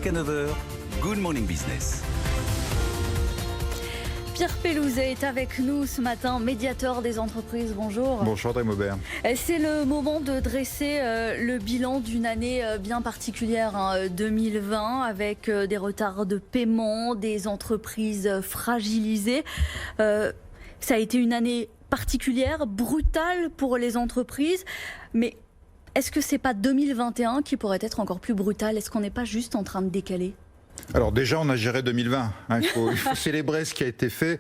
jusqu'à 9 h, Good Morning Business. Pierre Pellouzet est avec nous ce matin, médiateur des entreprises. Bonjour. Bonjour André Maubert. C'est le moment de dresser le bilan d'une année bien particulière, 2020, avec des retards de paiement, des entreprises fragilisées. Ça a été une année particulière, brutale pour les entreprises, mais est-ce que c'est pas 2021 qui pourrait être encore plus brutal? Est-ce qu'on n'est pas juste en train de décaler? Alors déjà, on a géré 2020. Il faut célébrer ce qui a été fait.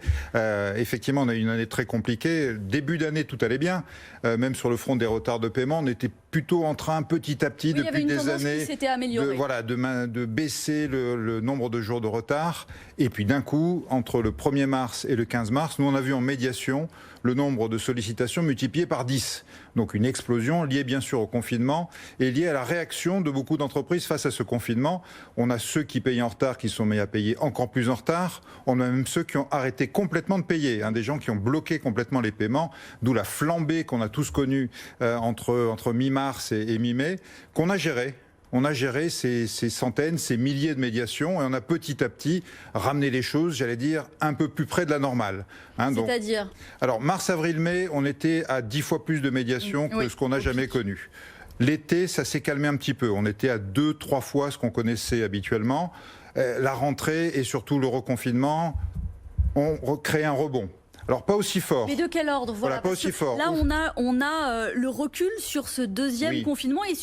Effectivement, on a eu une année très compliquée. Début d'année, tout allait bien. Même sur le front des retards de paiement, on était plutôt en train, petit à petit, depuis des années, de baisser le nombre de jours de retard. Et puis d'un coup, entre le 1er mars et le 15 mars, nous on a vu en médiation le nombre de sollicitations multiplié par 10. Donc une explosion liée bien sûr au confinement et liée à la réaction de beaucoup d'entreprises face à ce confinement. On a ceux qui payaient en retard qui sont mis à payer encore plus en retard. On a même ceux qui ont arrêté complètement de payer, des gens qui ont bloqué complètement les paiements, d'où la flambée qu'on a tous connue entre mi-mars et mi-mai, qu'on a gérée. On a géré ces centaines, ces milliers de médiations et on a petit à petit ramené les choses, j'allais dire, un peu plus près de la normale. C'est-à-dire ? Alors, mars, avril, mai, on était à 10 fois plus de médiations que ce qu'on n'a jamais connu. L'été, ça s'est calmé un petit peu. On était à 2-3 fois ce qu'on connaissait habituellement. La rentrée et surtout le reconfinement ont créé un rebond. Alors pas aussi fort. Mais de quel ordre? Voilà, pas aussi fort. Là, on a le recul sur ce deuxième confinement et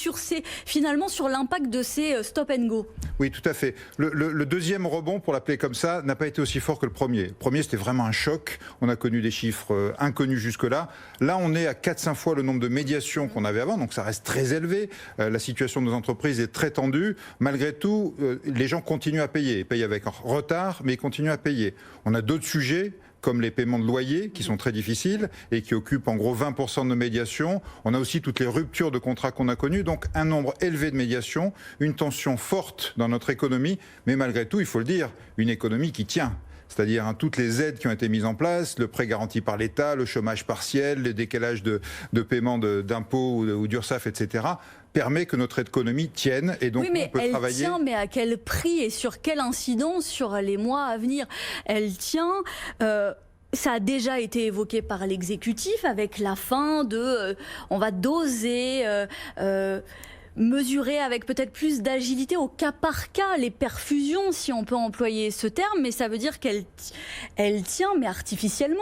finalement sur l'impact de ces stop and go. Oui, tout à fait. Le deuxième rebond, pour l'appeler comme ça, n'a pas été aussi fort que le premier. Le premier, c'était vraiment un choc. On a connu des chiffres inconnus jusque-là. Là, on est à 4-5 fois le nombre de médiations qu'on avait avant, donc ça reste très élevé. La situation de nos entreprises est très tendue. Malgré tout, les gens continuent à payer. Ils payent avec retard, mais ils continuent à payer. On a d'autres sujets, comme les paiements de loyer, qui sont très difficiles et qui occupent en gros 20% de nos médiations. On a aussi toutes les ruptures de contrats qu'on a connues, donc un nombre élevé de médiations, une tension forte dans notre économie, mais malgré tout, il faut le dire, une économie qui tient. C'est-à-dire toutes les aides qui ont été mises en place, le prêt garanti par l'État, le chômage partiel, les décalages de paiement d'impôts ou d'URSSAF, etc., permet que notre économie tienne et donc on peut travailler. Elle tient, mais à quel prix et sur quelle incidence sur les mois à venir? Elle tient. Ça a déjà été évoqué par l'exécutif avec la fin de on va doser, mesurer avec peut-être plus d'agilité au cas par cas les perfusions, si on peut employer ce terme, mais ça veut dire qu'elle tient, mais artificiellement.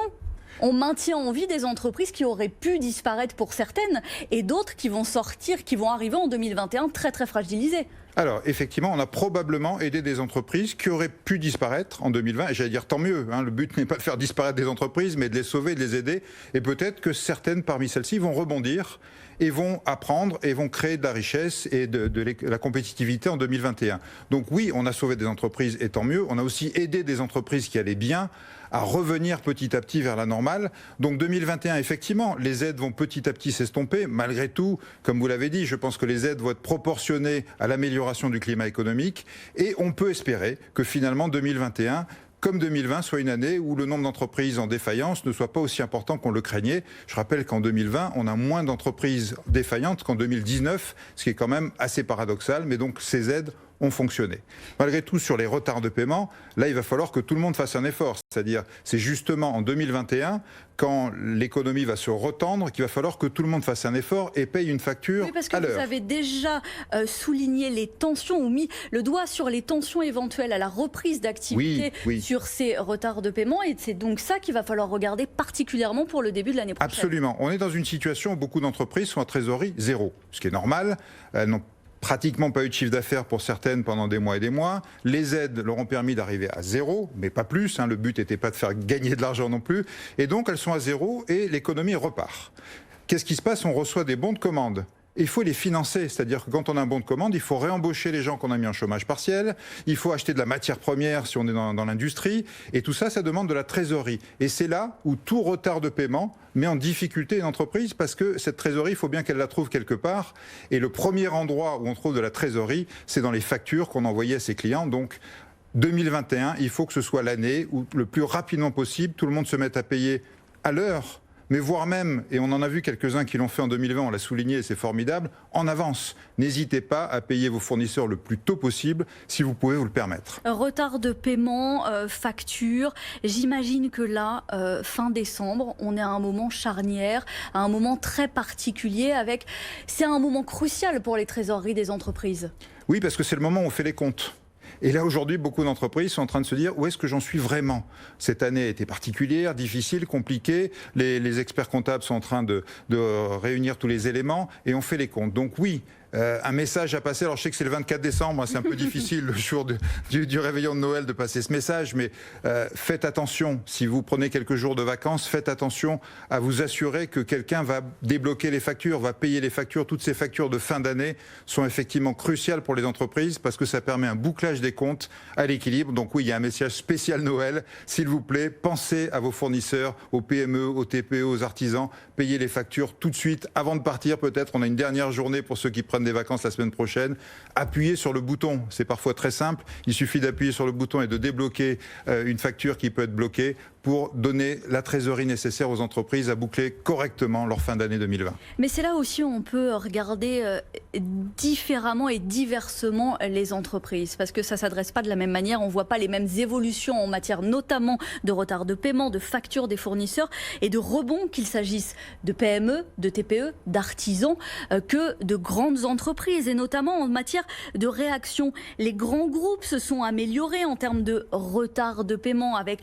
On maintient en vie des entreprises qui auraient pu disparaître pour certaines et d'autres qui vont sortir, qui vont arriver en 2021 très très fragilisées. Alors, effectivement, on a probablement aidé des entreprises qui auraient pu disparaître en 2020. Et j'allais dire tant mieux. Le but n'est pas de faire disparaître des entreprises, mais de les sauver, de les aider. Et peut-être que certaines parmi celles-ci vont rebondir et vont apprendre et vont créer de la richesse et de la compétitivité en 2021. Donc oui, on a sauvé des entreprises et tant mieux. On a aussi aidé des entreprises qui allaient bien à revenir petit à petit vers la normale. Donc 2021, effectivement, les aides vont petit à petit s'estomper. Malgré tout, comme vous l'avez dit, je pense que les aides vont être proportionnées à l'amélioration du climat économique. Et on peut espérer que finalement 2021, comme 2020, soit une année où le nombre d'entreprises en défaillance ne soit pas aussi important qu'on le craignait. Je rappelle qu'en 2020, on a moins d'entreprises défaillantes qu'en 2019, ce qui est quand même assez paradoxal. Mais donc ces aides ont fonctionné. Malgré tout, sur les retards de paiement, là, il va falloir que tout le monde fasse un effort. C'est-à-dire, c'est justement en 2021, quand l'économie va se retendre, qu'il va falloir que tout le monde fasse un effort et paye une facture à l'heure. Oui, parce que vous avez déjà souligné les tensions ou mis le doigt sur les tensions éventuelles à la reprise d'activité sur ces retards de paiement. Et c'est donc ça qu'il va falloir regarder particulièrement pour le début de l'année prochaine. Absolument. On est dans une situation où beaucoup d'entreprises sont à trésorerie zéro, ce qui est normal. Elles n'ont pratiquement pas eu de chiffre d'affaires pour certaines pendant des mois et des mois. Les aides leur ont permis d'arriver à zéro, mais pas plus. Le but n'était pas de faire gagner de l'argent non plus. Et donc elles sont à zéro et l'économie repart. Qu'est-ce qui se passe? On reçoit des bons de commande. Il faut les financer, c'est-à-dire que quand on a un bon de commande, il faut réembaucher les gens qu'on a mis en chômage partiel, il faut acheter de la matière première si on est dans l'industrie, et tout ça, ça demande de la trésorerie. Et c'est là où tout retard de paiement met en difficulté une entreprise, parce que cette trésorerie, il faut bien qu'elle la trouve quelque part, et le premier endroit où on trouve de la trésorerie, c'est dans les factures qu'on envoyait à ses clients. Donc 2021, il faut que ce soit l'année où le plus rapidement possible, tout le monde se mette à payer à l'heure, mais voire même, et on en a vu quelques-uns qui l'ont fait en 2020, on l'a souligné et c'est formidable, en avance. N'hésitez pas à payer vos fournisseurs le plus tôt possible si vous pouvez vous le permettre. Retard de paiement, facture. J'imagine que là, fin décembre, on est à un moment charnière, à un moment très particulier. C'est un moment crucial pour les trésoreries des entreprises. Oui, parce que c'est le moment où on fait les comptes. Et là, aujourd'hui, beaucoup d'entreprises sont en train de se dire où est-ce que j'en suis vraiment. Cette année a été particulière, difficile, compliquée. Les experts comptables sont en train de réunir tous les éléments et on fait les comptes. Donc oui, un message à passer. Alors je sais que c'est le 24 décembre, hein, c'est un peu difficile le jour du réveillon de Noël de passer ce message, mais faites attention. Si vous prenez quelques jours de vacances, faites attention à vous assurer que quelqu'un va débloquer les factures, va payer les factures. Toutes ces factures de fin d'année sont effectivement cruciales pour les entreprises parce que ça permet un bouclage des comptes à l'équilibre. Donc oui, il y a un message spécial Noël. S'il vous plaît, pensez à vos fournisseurs, aux PME, aux TPE, aux artisans. Payez les factures tout de suite. Avant de partir, peut-être, on a une dernière journée pour ceux qui prennent des vacances la semaine prochaine. Appuyez sur le bouton. C'est parfois très simple. Il suffit d'appuyer sur le bouton et de débloquer une facture qui peut être bloquée pour donner la trésorerie nécessaire aux entreprises à boucler correctement leur fin d'année 2020. Mais c'est là aussi où on peut regarder différemment et diversement les entreprises, parce que ça ne s'adresse pas de la même manière, on ne voit pas les mêmes évolutions en matière notamment de retard de paiement, de facture des fournisseurs et de rebond, qu'il s'agisse de PME, de TPE, d'artisans, que de grandes entreprises, et notamment en matière de réaction. Les grands groupes se sont améliorés en termes de retard de paiement avec...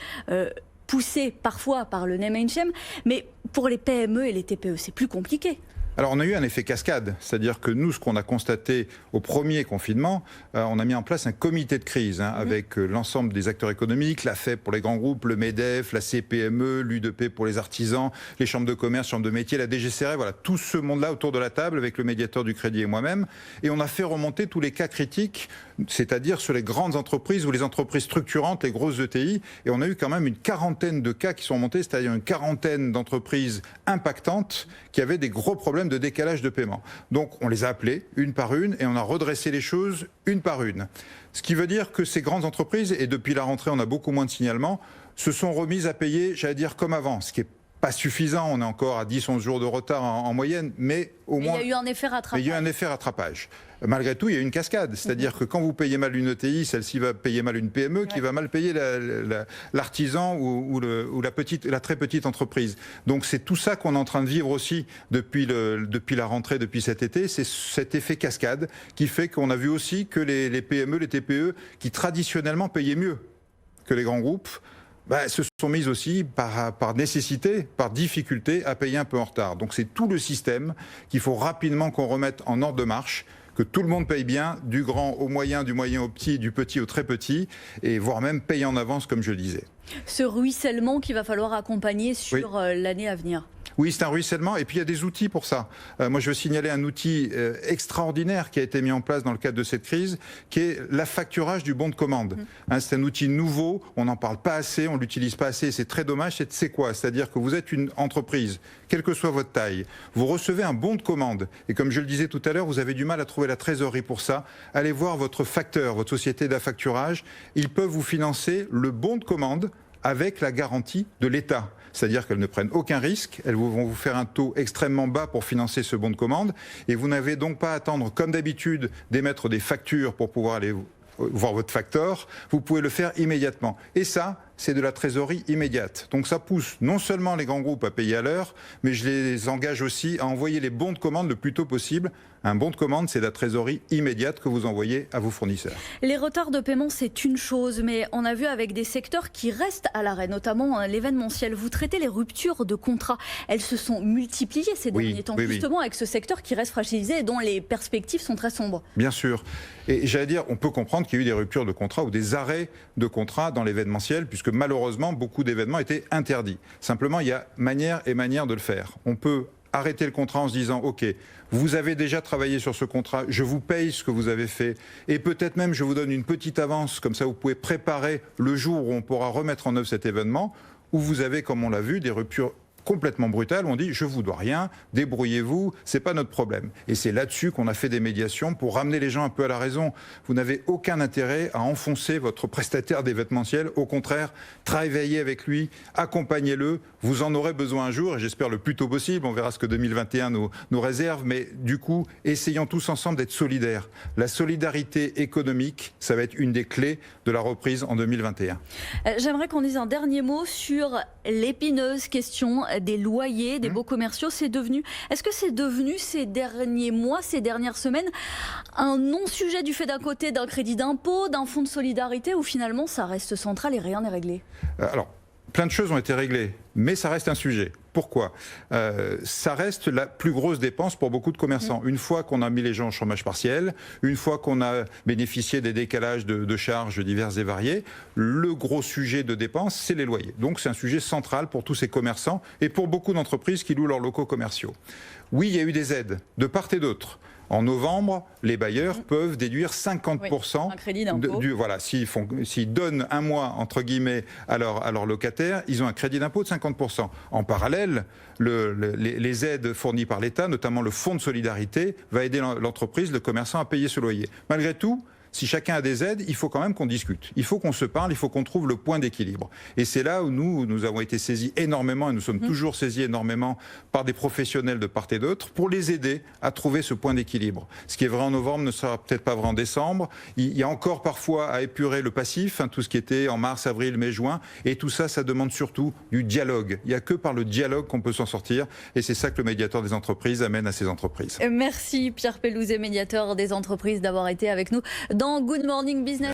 poussé parfois par le name and shame, mais pour les PME et les TPE, c'est plus compliqué. Alors on a eu un effet cascade, c'est-à-dire que nous, ce qu'on a constaté au premier confinement, on a mis en place un comité de crise avec l'ensemble des acteurs économiques, la FEP pour les grands groupes, le MEDEF, la CPME, l'UDP pour les artisans, les chambres de commerce, chambres de métiers, la DGCRF, voilà, tout ce monde-là autour de la table avec le médiateur du crédit et moi-même. Et on a fait remonter tous les cas critiques, c'est-à-dire sur les grandes entreprises ou les entreprises structurantes, les grosses ETI. Et on a eu quand même une quarantaine de cas qui sont remontés, c'est-à-dire une quarantaine d'entreprises impactantes qui avaient des gros problèmes de décalage de paiement. Donc on les a appelés une par une et on a redressé les choses une par une. Ce qui veut dire que ces grandes entreprises, et depuis la rentrée on a beaucoup moins de signalements, se sont remises à payer, j'allais dire comme avant, ce qui est pas suffisant, on est encore à 10-11 jours de retard en moyenne, mais au moins... Il y a eu un effet rattrapage. Il y a eu un effet rattrapage. Malgré tout, il y a eu une cascade. C'est-à-dire que quand vous payez mal une ETI, celle-ci va payer mal une PME, qui va mal payer l'artisan ou la très petite entreprise. Donc c'est tout ça qu'on est en train de vivre aussi depuis la rentrée, depuis cet été. C'est cet effet cascade qui fait qu'on a vu aussi que les PME, les TPE, qui traditionnellement payaient mieux que les grands groupes, se sont mises aussi par nécessité, par difficulté à payer un peu en retard. Donc c'est tout le système qu'il faut rapidement qu'on remette en ordre de marche, que tout le monde paye bien, du grand au moyen, du moyen au petit, du petit au très petit, et voire même payer en avance, comme je le disais. Ce ruissellement qu'il va falloir accompagner sur l'année à venir. Oui, c'est un ruissellement et puis il y a des outils pour ça. Moi, je veux signaler un outil extraordinaire qui a été mis en place dans le cadre de cette crise, qui est l'affacturage du bon de commande. C'est un outil nouveau, on n'en parle pas assez, on ne l'utilise pas assez, c'est très dommage. C'est quoi? C'est-à-dire que vous êtes une entreprise, quelle que soit votre taille, vous recevez un bon de commande et comme je le disais tout à l'heure, vous avez du mal à trouver la trésorerie pour ça. Allez voir votre facteur, votre société d'affacturage, ils peuvent vous financer le bon de commande avec la garantie de l'État. C'est-à-dire qu'elles ne prennent aucun risque, elles vont vous faire un taux extrêmement bas pour financer ce bon de commande, et vous n'avez donc pas à attendre, comme d'habitude, d'émettre des factures pour pouvoir aller voir votre facteur, vous pouvez le faire immédiatement. Et ça, c'est de la trésorerie immédiate. Donc ça pousse non seulement les grands groupes à payer à l'heure, mais je les engage aussi à envoyer les bons de commande le plus tôt possible. Un bon de commande, c'est de la trésorerie immédiate que vous envoyez à vos fournisseurs. Les retards de paiement, c'est une chose, mais on a vu avec des secteurs qui restent à l'arrêt, notamment l'événementiel. Vous traitez les ruptures de contrats. Elles se sont multipliées ces derniers temps, justement avec ce secteur qui reste fragilisé et dont les perspectives sont très sombres. Bien sûr. Et j'allais dire, on peut comprendre qu'il y a eu des ruptures de contrats ou des arrêts de contrats dans l'événementiel, puisque malheureusement, beaucoup d'événements étaient interdits. Simplement, il y a manière et manière de le faire. On peut arrêter le contrat en se disant « Ok, vous avez déjà travaillé sur ce contrat, je vous paye ce que vous avez fait et peut-être même je vous donne une petite avance, comme ça vous pouvez préparer le jour où on pourra remettre en œuvre cet événement » où vous avez, comme on l'a vu, des ruptures complètement brutale où on dit je vous dois rien, débrouillez-vous, c'est pas notre problème. Et c'est là-dessus qu'on a fait des médiations pour ramener les gens un peu à la raison. Vous n'avez aucun intérêt à enfoncer votre prestataire d'événementiel. Au contraire, travaillez avec lui, accompagnez-le. Vous en aurez besoin un jour, et j'espère le plus tôt possible. On verra ce que 2021 nous réserve. Mais du coup, essayons tous ensemble d'être solidaires. La solidarité économique, ça va être une des clés de la reprise en 2021. J'aimerais qu'on dise un dernier mot sur l'épineuse question des loyers, des baux commerciaux. Est-ce que c'est devenu ces derniers mois, ces dernières semaines, un non-sujet du fait d'un côté d'un crédit d'impôt, d'un fonds de solidarité, où finalement ça reste central et rien n'est réglé? Alors, plein de choses ont été réglées, mais ça reste un sujet. Pourquoi ? Ça reste la plus grosse dépense pour beaucoup de commerçants. Une fois qu'on a mis les gens au chômage partiel, une fois qu'on a bénéficié des décalages de charges diverses et variées, le gros sujet de dépense, c'est les loyers. Donc c'est un sujet central pour tous ces commerçants et pour beaucoup d'entreprises qui louent leurs locaux commerciaux. Oui, il y a eu des aides de part et d'autre. En novembre, les bailleurs peuvent déduire 50% un crédit d'impôt. Voilà, s'ils donnent un mois, entre guillemets, à leurs locataires, ils ont un crédit d'impôt de 50%. En parallèle, les aides fournies par l'État, notamment le fonds de solidarité, va aider l'entreprise, le commerçant à payer ce loyer. Malgré tout, si chacun a des aides, il faut quand même qu'on discute. Il faut qu'on se parle, il faut qu'on trouve le point d'équilibre. Et c'est là où nous avons été saisis énormément, et nous sommes toujours saisis énormément par des professionnels de part et d'autre, pour les aider à trouver ce point d'équilibre. Ce qui est vrai en novembre ne sera peut-être pas vrai en décembre. Il y a encore parfois à épurer le passif, tout ce qui était en mars, avril, mai, juin. Et tout ça, ça demande surtout du dialogue. Il n'y a que par le dialogue qu'on peut s'en sortir. Et c'est ça que le médiateur des entreprises amène à ces entreprises. Merci Pierre Pellouzet, médiateur des entreprises, d'avoir été avec nous dans Good Morning Business.